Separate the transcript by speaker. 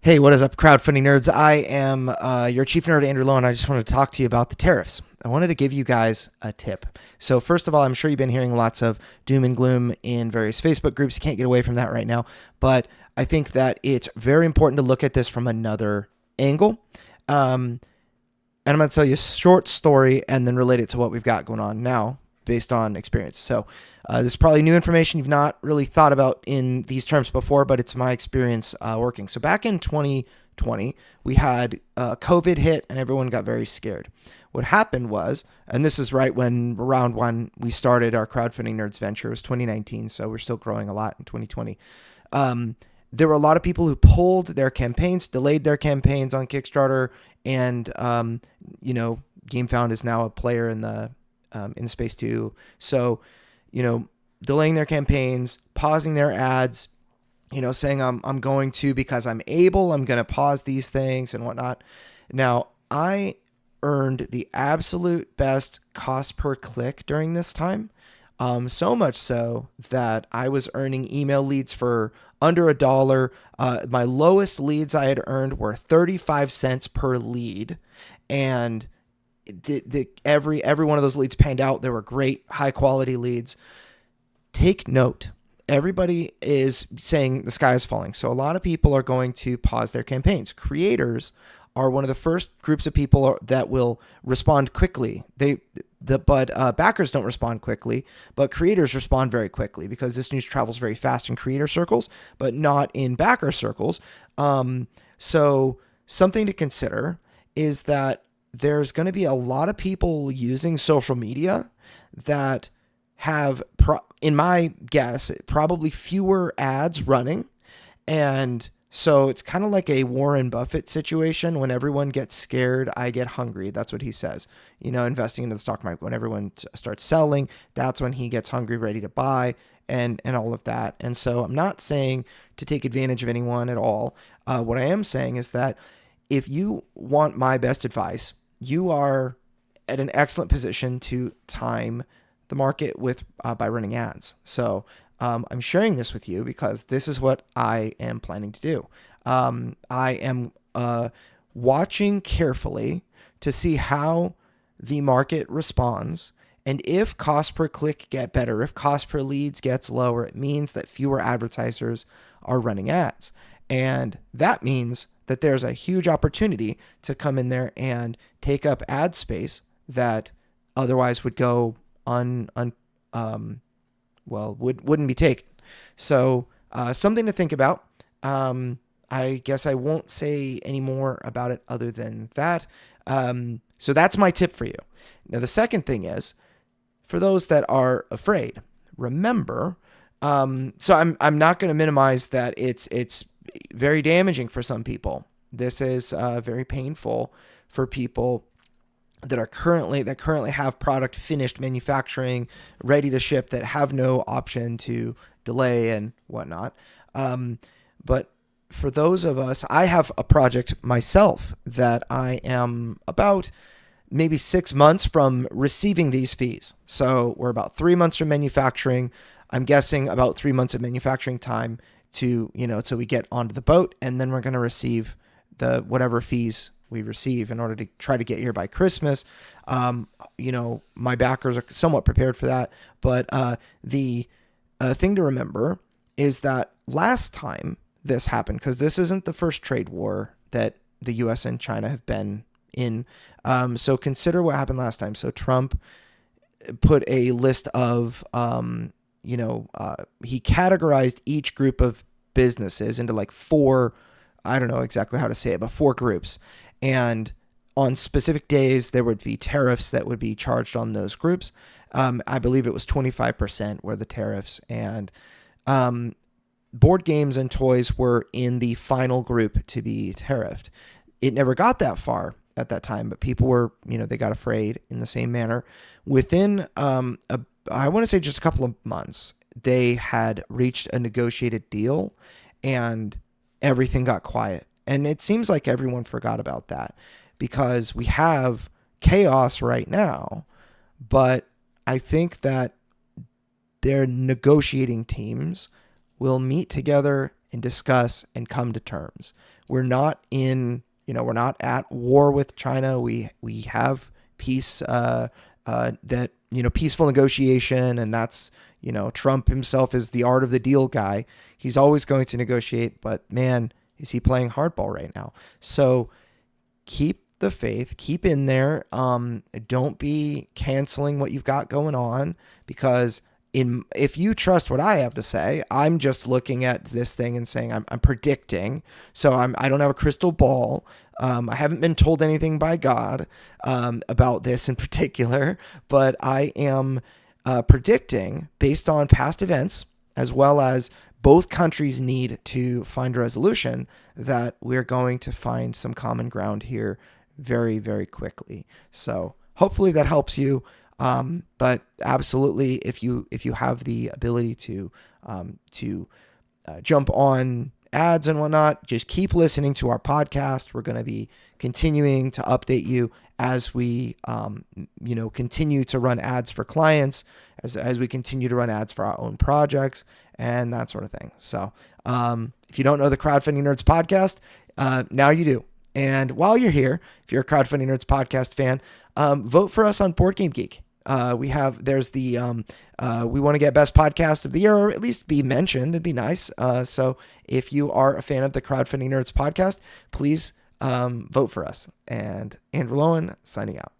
Speaker 1: Hey, what is up, crowdfunding nerds? I am your chief nerd, Andrew Lowe, and I just wanted to talk to you about the tariffs. I wanted to give you guys a tip. So, first of all, I'm sure you've been hearing lots of doom and gloom in various Facebook groups. You can't get away from that right now. But I think that it's very important to look at this from another angle. And I'm going to tell you a short story and then relate it to what we've got going on now based on experience. So this is probably new information you've not really thought about in these terms before, but it's my experience working. So back in 2020, we had COVID hit and everyone got very scared. What happened was, and this is right when around when we started our crowdfunding nerds venture, it was 2019, so we're still growing a lot in 2020. There were a lot of people who pulled their campaigns, delayed their campaigns on Kickstarter, and GameFound is now a player in the space too. So, delaying their campaigns, pausing their ads, saying I'm going to because I'm going to pause these things and whatnot. Now, I earned the absolute best cost per click during this time. So much so that I was earning email leads for under $1. My lowest leads I had earned were 35 cents per lead. And every one of those leads panned out. They were great, high quality leads. Take note. Everybody is saying the sky is falling. So a lot of people are going to pause their campaigns. Creators are one of the first groups of people that will respond quickly. But backers don't respond quickly, but creators respond very quickly because this news travels very fast in creator circles, but not in backer circles. So something to consider is that there's going to be a lot of people using social media that have, in my guess, probably fewer ads running. And so it's kind of like a Warren Buffett situation. When everyone gets scared, I get hungry. That's what he says. Investing into the stock market. When everyone starts selling, that's when he gets hungry, ready to buy, and all of that. And so I'm not saying to take advantage of anyone at all. What I am saying is that if you want my best advice, you are at an excellent position to time the market with by running ads. So I'm sharing this with you because this is what I am planning to do. I am watching carefully to see how the market responds. And if cost per click get better, if cost per leads gets lower, it means that fewer advertisers are running ads. And that means that there's a huge opportunity to come in there and take up ad space that otherwise would go wouldn't be taken. So something to think about. I guess I won't say any more about it other than that. So that's my tip for you. Now, the second thing is, for those that are afraid, remember, so I'm not going to minimize that it's very damaging for some people. This is very painful for people that currently have product finished manufacturing, ready to ship, that have no option to delay and whatnot. But for those of us, I have a project myself that I am about maybe 6 months from receiving these fees. So we're about 3 months from manufacturing. I'm guessing about 3 months of manufacturing time to, till we get onto the boat, and then we're going to receive the whatever fees we receive in order to try to get here by Christmas. My backers are somewhat prepared for that. But the thing to remember is that last time this happened, because this isn't the first trade war that the U.S. and China have been in. So consider what happened last time. So Trump put a list of, he categorized each group of businesses into like four, I don't know exactly how to say it, but four groups. And on specific days, there would be tariffs that would be charged on those groups. I believe it was 25% were the tariffs. And board games and toys were in the final group to be tariffed. It never got that far at that time, but people were, they got afraid in the same manner. Within, I want to say just a couple of months, they had reached a negotiated deal and everything got quiet. And it seems like everyone forgot about that because we have chaos right now. But I think that their negotiating teams will meet together and discuss and come to terms. We're not we're not at war with China. We have peace, that, peaceful negotiation, and that's, Trump himself is the art of the deal guy. He's always going to negotiate, but man, is he playing hardball right now. So keep the faith, keep in there. Don't be canceling what you've got going on, because if you trust what I have to say, I'm just looking at this thing and saying I'm predicting. So I don't have a crystal ball. I haven't been told anything by God about this in particular, but I am predicting based on past events, as well as both countries need to find a resolution, that we're going to find some common ground here very, very quickly. So hopefully that helps you. But absolutely, if you have the ability to jump on ads and whatnot, just keep listening to our podcast. We're going to be continuing to update you as we continue to run ads for clients, as we continue to run ads for our own projects and that sort of thing. So if you don't know the Crowdfunding Nerds podcast, now you do. And while you're here, if you're a Crowdfunding Nerds podcast fan, vote for us on Board Game Geek. We want to get best podcast of the year, or at least be mentioned. It'd be nice. So if you are a fan of the Crowdfunding Nerds podcast, please vote for us. And Andrew Lowen signing out.